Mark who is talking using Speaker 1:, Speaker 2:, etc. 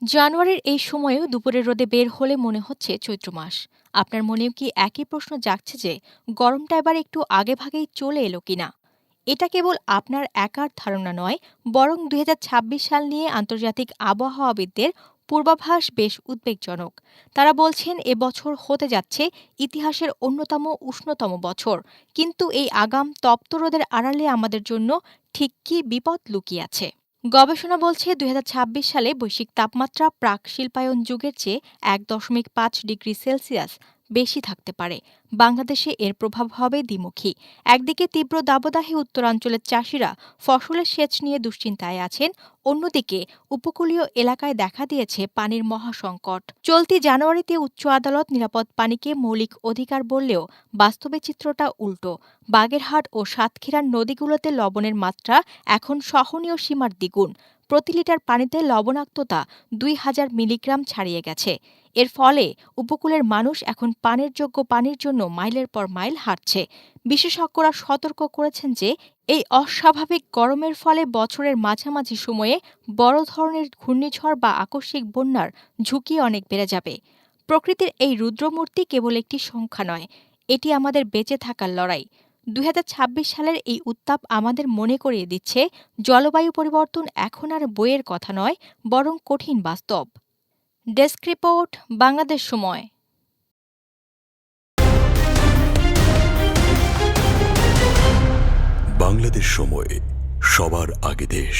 Speaker 1: জানুয়ারির এই সময়েও দুপুরের রোদে বের হলে মনে হচ্ছে চৈত্র মাস। আপনার মনেও কি একই প্রশ্ন জাগছে যে গরমটা এবার একটু আগেভাগেই চলে এলো কিনা? এটা কেবল আপনার একার ধারণা নয়, বরং ২০২৬ সাল নিয়ে আন্তর্জাতিক আবহাওয়াবিদদের পূর্বাভাস বেশ উদ্বেগজনক। তারা বলছেন এবছর হতে যাচ্ছে ইতিহাসের অন্যতম উষ্ণতম বছর। কিন্তু এই আগাম তপ্ত রোদের আড়ালে আমাদের জন্য ঠিক কী বিপদ লুকিয়ে আছে? গবেষণা বলছে ২০২৬ সালে বৈশ্বিক তাপমাত্রা প্রাক শিল্পায়ন যুগের চেয়ে ১.৫ ডিগ্রি সেলসিয়াস বেশি থাকতে পারে। বাংলাদেশে এর প্রভাব হবে দ্বিমুখী। একদিকে তীব্র দাবদাহে উত্তরাঞ্চলের চাষিরা ফসলের সেচ নিয়ে দুশ্চিন্তায় আছেন, অন্যদিকে উপকূলীয় এলাকায় দেখা দিয়েছে পানির মহাসংকট। চলতি জানুয়ারিতে উচ্চ আদালত নিরাপদ পানিকে মৌলিক অধিকার বললেও বাস্তবে চিত্রটা উল্টো। বাগেরহাট ও সাতক্ষীরার নদীগুলোতে লবণের মাত্রা এখন সহনীয় সীমার দ্বিগুণ। প্রতি লিটার পানিতে লবণাক্ততা ২,০০০ মিলিগ্রাম ছাড়িয়ে গেছে। এর ফলে উপকূলের মানুষ এখন পানের যোগ্য পানির জন্য মাইলের পর মাইল হাঁটছে। বিশেষজ্ঞরা সতর্ক করেছেন যে এই অস্বাভাবিক গরমের ফলে বছরের মাঝামাঝি সময়ে বড় ধরনের ঘূর্ণিঝড় বা আকস্মিক বন্যার ঝুঁকি অনেক বেড়ে যাবে। প্রকৃতির এই রুদ্রমূর্তি কেবল একটি সংখ্যা নয়, এটি আমাদের বেঁচে থাকার লড়াই। ২০২৬ সালের এই উত্তাপ আমাদের মনে করিয়ে দিচ্ছে জলবায়ু পরিবর্তন এখন আর বইয়ের কথা নয়, বরং কঠিন বাস্তব। ডেস্ক রিপোর্ট, বাংলাদেশ সময়।
Speaker 2: বাংলাদেশ সময়, সবার আগে দেশ।